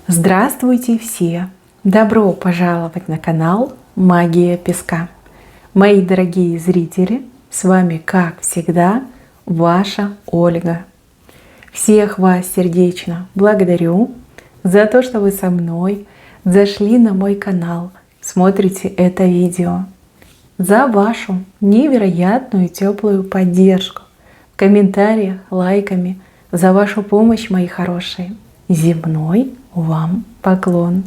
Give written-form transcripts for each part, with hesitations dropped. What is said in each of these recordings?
Здравствуйте все! Добро пожаловать на канал Магия Песка. Мои дорогие зрители, с вами, как всегда, ваша Ольга. Всех вас сердечно благодарю за то, что вы со мной зашли на мой канал, смотрите это видео, за вашу невероятную теплую поддержку в комментариях, лайками, за вашу помощь, мои хорошие. Земной вам поклон.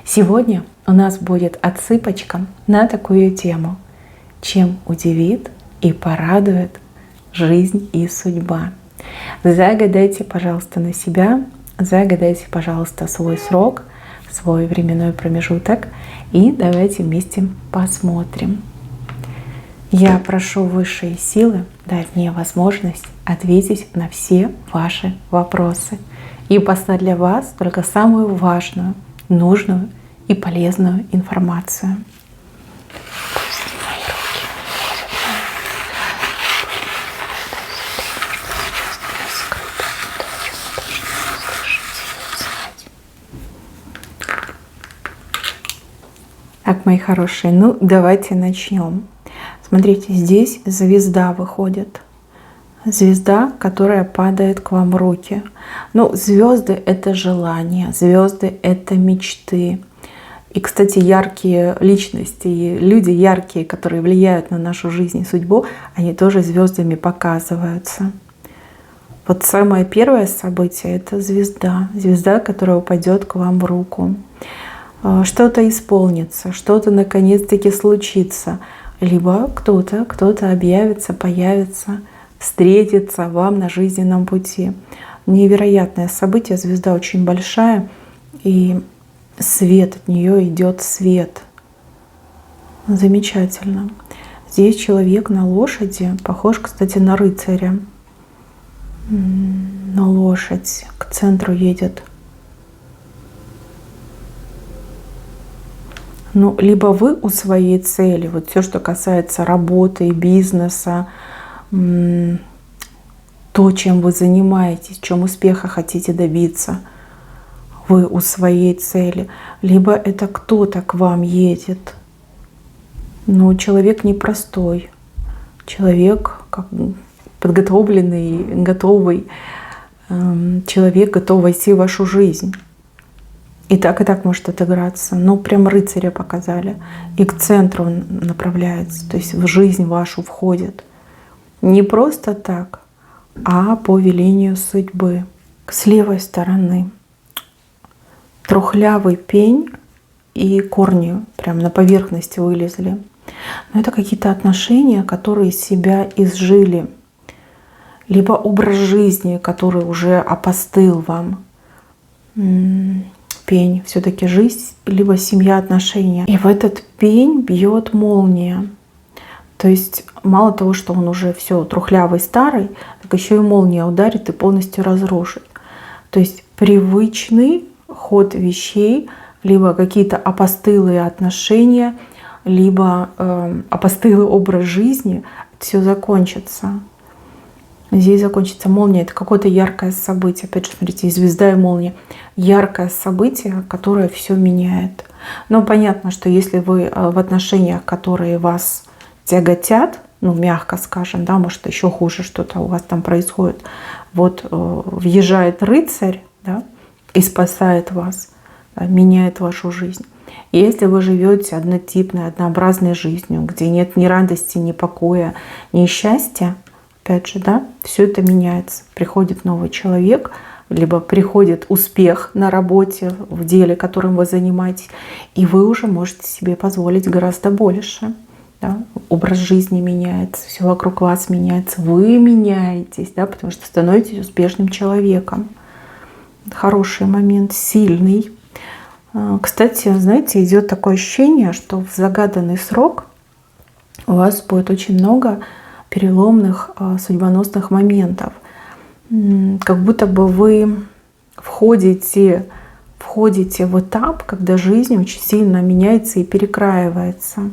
Сегодня у нас будет отсыпочка на такую тему: чем удивит и порадует жизнь и судьба. Загадайте, пожалуйста, на себя, загадайте, пожалуйста, свой срок, свой временной промежуток, и давайте вместе посмотрим. Я прошу высшие силы дать мне возможность ответить на все ваши вопросы и послать для вас только самую важную, нужную и полезную информацию. Так, мои хорошие, ну давайте начнем. Смотрите, здесь звезда выходит. Звезда, которая падает к вам в руки. Ну, звезды — это желания, звезды — это мечты. И, кстати, яркие личности, люди яркие, которые влияют на нашу жизнь и судьбу, они тоже звездами показываются. Вот самое первое событие — это звезда. Звезда, которая упадет к вам в руку. Что-то исполнится, что-то наконец-таки случится. Либо кто-то объявится, появится, встретится вам на жизненном пути. Невероятное событие, звезда очень большая, и свет, от нее идет свет. Замечательно. Здесь человек на лошади, похож, кстати, на рыцаря. На лошадь к центру едет. Ну, либо вы у своей цели, вот все, что касается работы и бизнеса, то, чем вы занимаетесь, в чем успеха хотите добиться, вы у своей цели. Либо это кто-то к вам едет. Но человек непростой. Человек как подготовленный, готовый. Человек готов войти в вашу жизнь. И так может отыграться. Но прям рыцаря показали. И к центру он направляется. То есть в жизнь вашу входит. Не просто так, а по велению судьбы. С левой стороны трухлявый пень и корни прям на поверхности вылезли. Но это какие-то отношения, которые себя изжили. Либо образ жизни, который уже опостыл вам. Пень, все-таки жизнь, либо семья, отношения. И в этот пень бьет молния. То есть мало того, что он уже все трухлявый, старый, так еще и молния ударит и полностью разрушит. То есть привычный ход вещей, либо какие-то опостылые отношения, либо опостылый образ жизни, все закончится. Здесь закончится молния. Это какое-то яркое событие. Опять же, смотрите, и звезда, и молния. Яркое событие, которое все меняет. Но понятно, что если вы в отношениях, которые вас тяготят, ну, мягко скажем, да, может, еще хуже что-то у вас там происходит. Вот въезжает рыцарь, да, и спасает вас, да, меняет вашу жизнь. И если вы живете однотипной, однообразной жизнью, где нет ни радости, ни покоя, ни счастья, опять же, да, все это меняется. Приходит новый человек, либо приходит успех на работе, в деле, которым вы занимаетесь, и вы уже можете себе позволить гораздо больше. Да? Образ жизни меняется, все вокруг вас меняется, вы меняетесь, да, потому что становитесь успешным человеком. Хороший момент, сильный. Кстати, знаете, идет такое ощущение, что в загаданный срок у вас будет очень много переломных судьбоносных моментов. Как будто бы вы входите в этап, когда жизнь очень сильно меняется и перекраивается.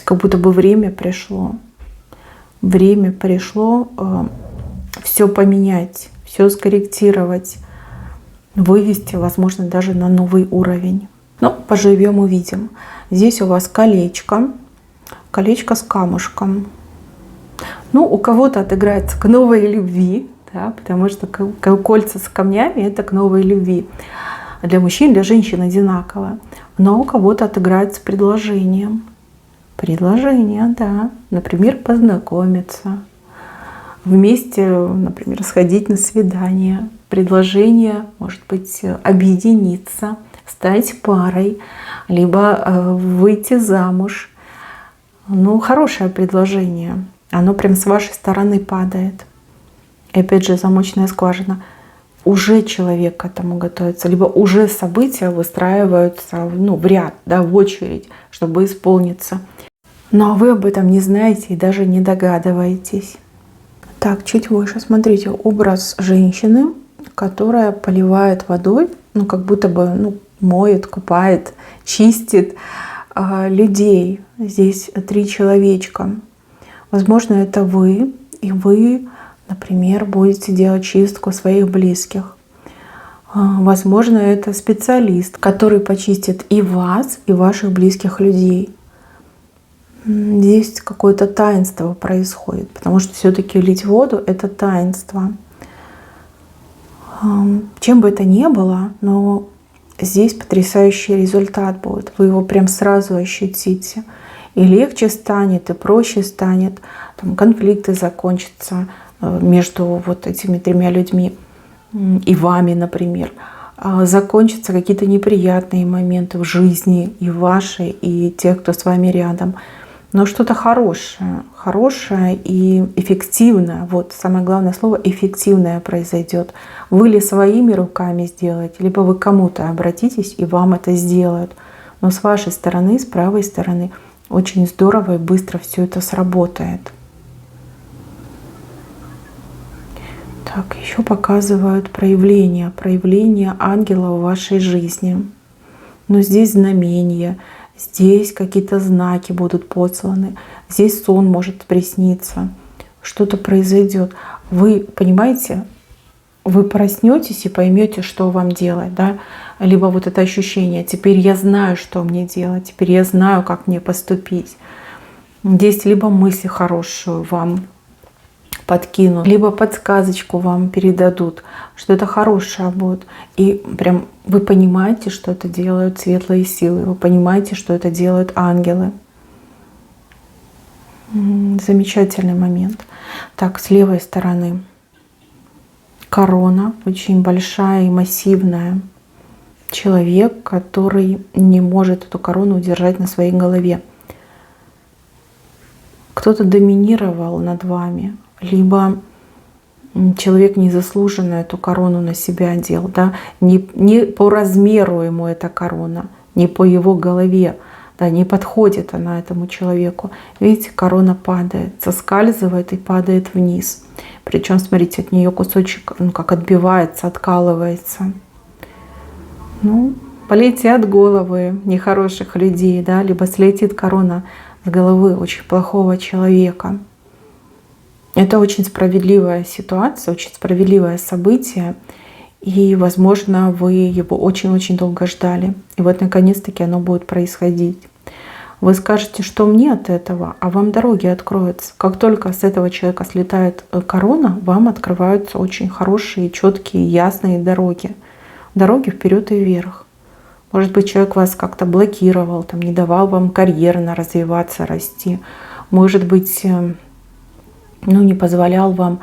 Как будто бы время пришло. Время пришло все поменять, все скорректировать. вывести, возможно, даже на новый уровень. Но поживем, увидим. Здесь у вас колечко, колечко с камушком. Ну, у кого-то отыграется к новой любви, да, потому что кольца с камнями — это к новой любви. Для мужчин, для женщин одинаково. Но у кого-то отыграется предложением. Предложение, да. Например, познакомиться. Вместе, например, сходить на свидание. Предложение, может быть, объединиться, стать парой, либо выйти замуж. Ну, хорошее предложение. Оно прям с вашей стороны падает. И опять же, замочная скважина. Уже человек к этому готовится, либо уже события выстраиваются в ряд, да, в очередь, чтобы исполниться. Но вы об этом не знаете и даже не догадываетесь. Так, чуть выше, смотрите, образ женщины, которая поливает водой, как будто бы моет, купает, чистит людей. Здесь 3 человечка. Возможно, это вы, и вы, например, будете делать чистку своих близких. Возможно, это специалист, который почистит и вас, и ваших близких людей. Здесь какое-то таинство происходит, потому что все-таки лить воду — это таинство. Чем бы это ни было, но здесь потрясающий результат будет. Вы его прям сразу ощутите. И легче станет, и проще станет. Там конфликты закончатся между вот этими 3 людьми и вами, например. Закончатся какие-то неприятные моменты в жизни и вашей, и тех, кто с вами рядом. Но что-то хорошее и эффективное. Вот самое главное слово — эффективное произойдет. Вы ли своими руками сделаете, либо вы к кому-то обратитесь, и вам это сделают. Но с вашей стороны, с правой стороны, очень здорово и быстро все это сработает. Так, еще показывают проявления ангела в вашей жизни. Но здесь знамения, здесь какие-то знаки будут посланы, здесь сон может присниться, что-то произойдет. Вы понимаете, вы проснетесь и поймете, что вам делать, да? Либо вот это ощущение: теперь я знаю, что мне делать, теперь я знаю, как мне поступить. Здесь либо мысль хорошую вам подкинут, либо подсказочку вам передадут, что это хорошее будет. И прям вы понимаете, что это делают светлые силы, вы понимаете, что это делают ангелы. Замечательный момент. Так, с левой стороны корона, очень большая и массивная. Человек, который не может эту корону удержать на своей голове. Кто-то доминировал над вами, либо человек незаслуженно эту корону на себя одел. Да? Не по размеру ему эта корона, не по его голове, да, не подходит она этому человеку. Видите, корона падает, соскальзывает и падает вниз. Причем, смотрите, от нее кусочек как отбивается, откалывается. Полетят головы нехороших людей, да, либо слетит корона с головы очень плохого человека. Это очень справедливая ситуация, очень справедливое событие. И, возможно, вы его очень-очень долго ждали. И вот, наконец-таки, оно будет происходить. Вы скажете, что мне от этого, а вам дороги откроются. Как только с этого человека слетает корона, вам открываются очень хорошие, четкие, ясные дороги. Дороги вперед и вверх. Может быть, человек вас как-то блокировал, не давал вам карьерно развиваться, расти. Может быть, не позволял вам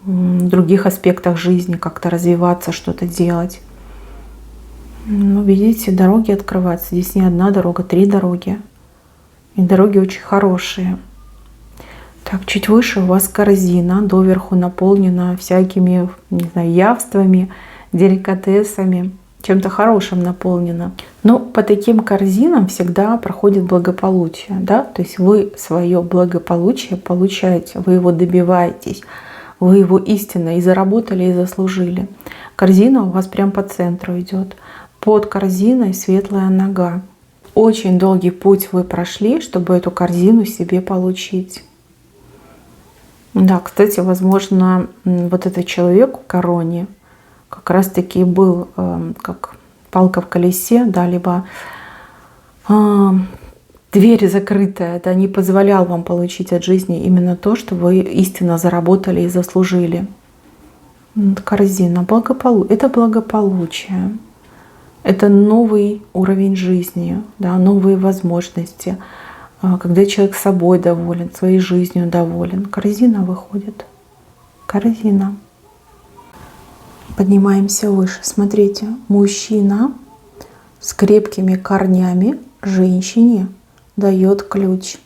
в других аспектах жизни как-то развиваться, что-то делать. Видите, дороги открываются. Здесь не одна дорога, 3 дороги. И дороги очень хорошие. Так, чуть выше у вас корзина, доверху наполнена всякими, явствами, деликатесами, чем-то хорошим наполнена. Но по таким корзинам всегда проходит благополучие. Да? То есть вы свое благополучие получаете, вы его добиваетесь, вы его истинно и заработали, и заслужили. Корзина у вас прям по центру идет. Под корзиной светлая нога. Очень долгий путь вы прошли, чтобы эту корзину себе получить. Да, кстати, возможно, вот этот человек в короне, как раз-таки был как палка в колесе, да, либо дверь закрытая, да, не позволял вам получить от жизни именно то, что вы истинно заработали и заслужили. Корзина, это благополучие, это новый уровень жизни, да, новые возможности, когда человек собой доволен, своей жизнью доволен. Корзина выходит. Корзина. Поднимаемся выше. Смотрите, мужчина с крепкими корнями женщине дает ключ,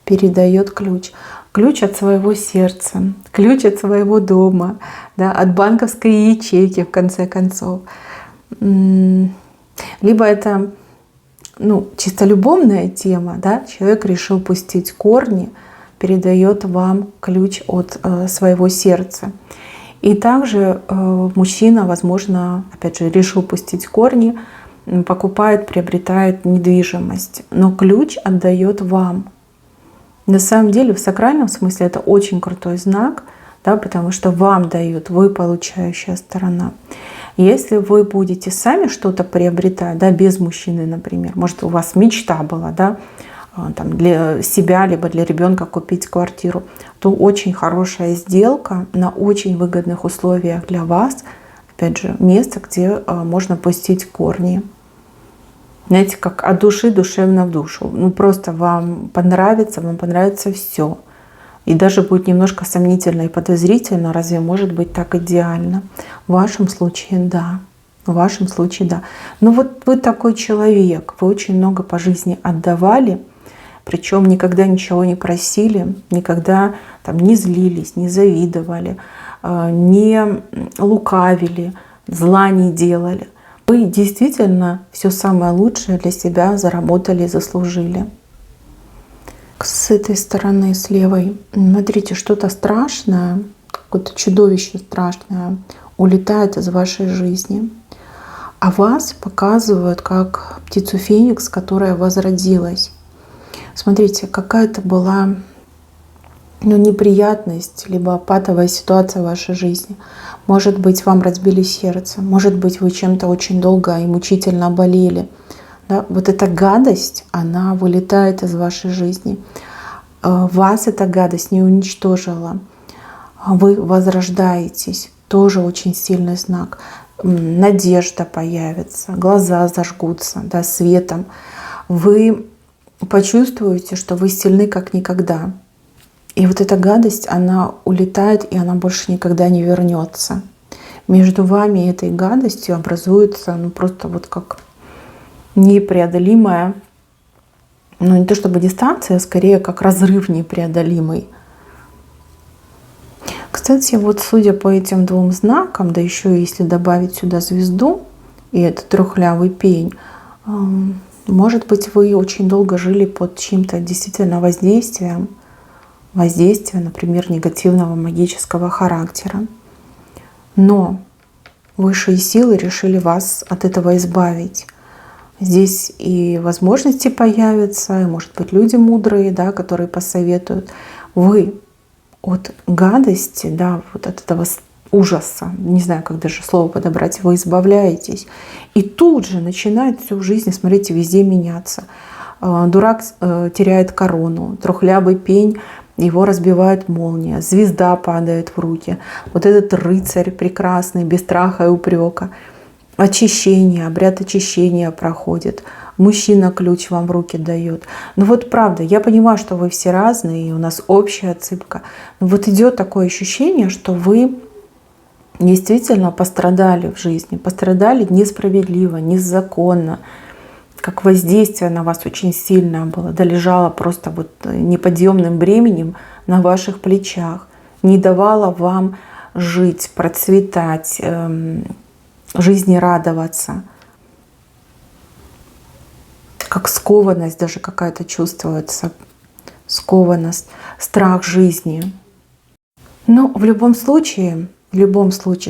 передает ключ. Ключ от своего сердца, ключ от своего дома, да, от банковской ячейки, в конце концов. Либо это чисто любовная тема, да, человек решил пустить корни, передает вам ключ от своего сердца. И также мужчина, возможно, опять же, решил пустить корни, покупает, приобретает недвижимость, но ключ отдает вам. На самом деле, в сакральном смысле это очень крутой знак, да, потому что вам дают, вы получающая сторона. Если вы будете сами что-то приобретать, да, без мужчины, например, может, у вас мечта была, да, там, для себя либо для ребенка купить квартиру, то очень хорошая сделка на очень выгодных условиях для вас. Опять же, место, где можно пустить корни. Знаете, как от души душевно в душу. Просто вам понравится все. И даже будет немножко сомнительно и подозрительно, разве может быть так идеально? В вашем случае да. В вашем случае да. Но вот вы такой человек, вы очень много по жизни отдавали, причем никогда ничего не просили, никогда там не злились, не завидовали, не лукавили, зла не делали. Вы действительно все самое лучшее для себя заработали и заслужили. С этой стороны, с левой, смотрите, что-то страшное, какое-то чудовище страшное улетает из вашей жизни. А вас показывают как птицу Феникс, которая возродилась. Смотрите, какая-то была неприятность, либо патовая ситуация в вашей жизни. Может быть, вам разбили сердце, может быть, вы чем-то очень долго и мучительно болели. Да? Вот эта гадость, она вылетает из вашей жизни. Вас эта гадость не уничтожила. Вы возрождаетесь. Тоже очень сильный знак. Надежда появится, глаза зажгутся, да, светом. Вы почувствуете, что вы сильны как никогда. И вот эта гадость, она улетает, и она больше никогда не вернется. Между вами и этой гадостью образуется просто вот как непреодолимая, не то чтобы дистанция, а скорее как разрыв непреодолимый. Кстати, вот судя по этим двум знакам, да еще если добавить сюда звезду и этот трухлявый пень, может быть, вы очень долго жили под чьим-то действительно воздействием, например, негативного магического характера. Но высшие силы решили вас от этого избавить. Здесь и возможности появятся, и, может быть, люди мудрые, да, которые посоветуют. Вы от гадости, да, вот от этого ужаса, не знаю, как даже слово подобрать, вы избавляетесь. И тут же начинает все в жизни, смотрите, везде меняться. Дурак теряет корону, трухлявый пень, его разбивает молния, звезда падает в руки. Вот этот рыцарь прекрасный, без страха и упрека. Очищение, обряд очищения проходит. Мужчина ключ вам в руки дает. Ну вот правда, я понимаю, что вы все разные, и у нас общая отсыпка. Но вот идет такое ощущение, что вы действительно пострадали в жизни, пострадали несправедливо, незаконно, как воздействие на вас очень сильное было, да, лежало просто вот неподъемным бременем на ваших плечах, не давало вам жить, процветать, жизни радоваться. Как скованность даже какая-то чувствуется, скованность, страх жизни. Но в любом случае,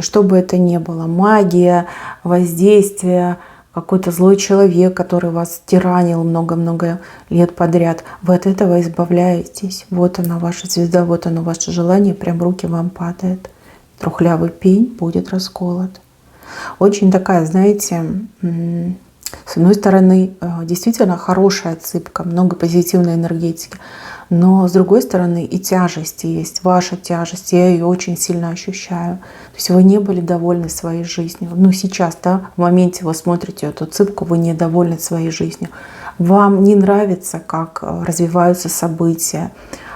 что бы это ни было, магия, воздействие, какой-то злой человек, который вас тиранил много-много лет подряд, вы от этого избавляетесь. Вот она ваша звезда, вот оно ваше желание, прям в руки вам падает. Трухлявый пень будет расколот. Очень такая, знаете, с одной стороны, действительно хорошая отсыпка, много позитивной энергетики, но с другой стороны и тяжесть есть, ваша тяжесть, я ее очень сильно ощущаю. То есть вы не были довольны своей жизнью. Ну сейчас, да, в моменте вы смотрите эту отсыпку, вы недовольны своей жизнью. Вам не нравится, как развиваются события.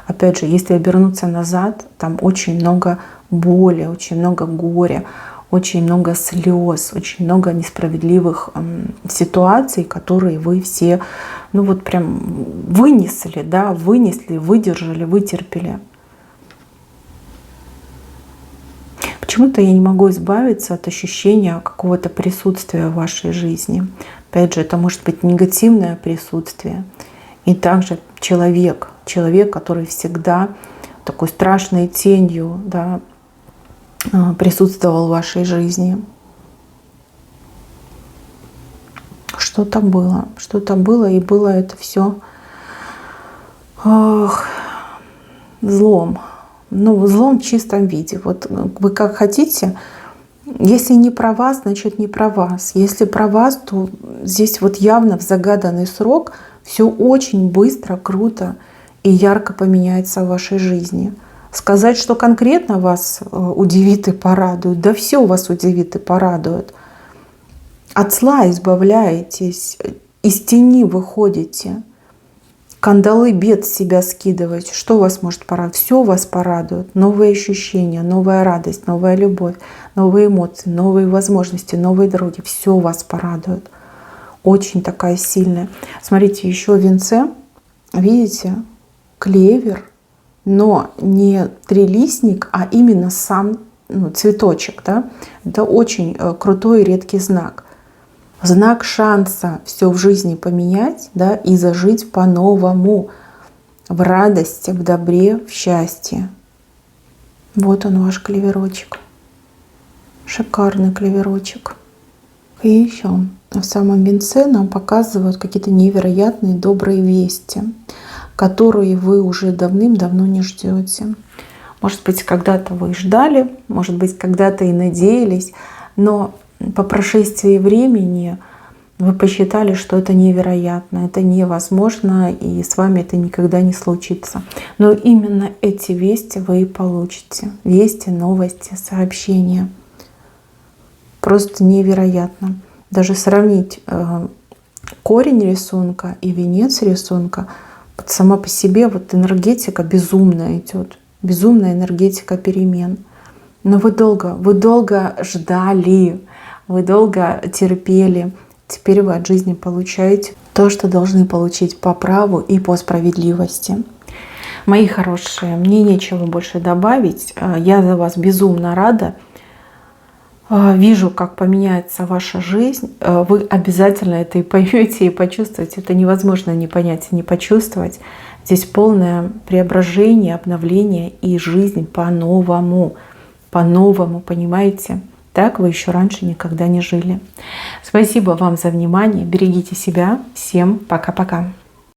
Опять же, если обернуться назад, там очень много боли, очень много горя, очень много слез, очень много несправедливых ситуаций, которые вы все, ну вот прям вынесли, да, вынесли, выдержали, вытерпели. Почему-то я не могу избавиться от ощущения какого-то присутствия в вашей жизни. Опять же, это может быть негативное присутствие. И также человек, который всегда такой страшной тенью, да, присутствовал в вашей жизни. Что-то было, и было это все злом. Ну, злом в чистом виде. Вот вы как хотите. Если не про вас, значит не про вас. Если про вас, то здесь вот явно в загаданный срок все очень быстро, круто и ярко поменяется в вашей жизни. Сказать, что конкретно вас удивит и порадует, да все вас удивит и порадует. От зла избавляетесь, из тени выходите, кандалы бед с себя скидываете. Что вас может порадовать? Все вас порадует. Новые ощущения, новая радость, новая любовь, новые эмоции, новые возможности, новые дороги. Все вас порадует. Очень такая сильная. Смотрите, еще в венце, видите, клевер. Но не трилистник, а именно сам цветочек. Да? Это очень крутой и редкий знак. Знак шанса все в жизни поменять, да, и зажить по-новому. В радости, в добре, в счастье. Вот он, ваш клеверочек. Шикарный клеверочек. И еще в самом венце нам показывают какие-то невероятные добрые вести, которые вы уже давным-давно не ждете. Может быть, когда-то вы ждали, может быть, когда-то и надеялись, но по прошествии времени вы посчитали, что это невероятно, это невозможно, и с вами это никогда не случится. Но именно эти вести вы и получите. Вести, новости, сообщения. Просто невероятно. Даже сравнить корень рисунка и венец рисунка, сама по себе вот энергетика безумная идет, безумная энергетика перемен. Но вы долго ждали, вы долго терпели. Теперь вы от жизни получаете то, что должны получить по праву и по справедливости. Мои хорошие, мне нечего больше добавить. Я за вас безумно рада. Вижу, как поменяется ваша жизнь. Вы обязательно это и поймете, и почувствуете. Это невозможно не понять и не почувствовать. Здесь полное преображение, обновление и жизнь по-новому. По-новому, понимаете? Так вы еще раньше никогда не жили. Спасибо вам за внимание. Берегите себя. Всем пока-пока.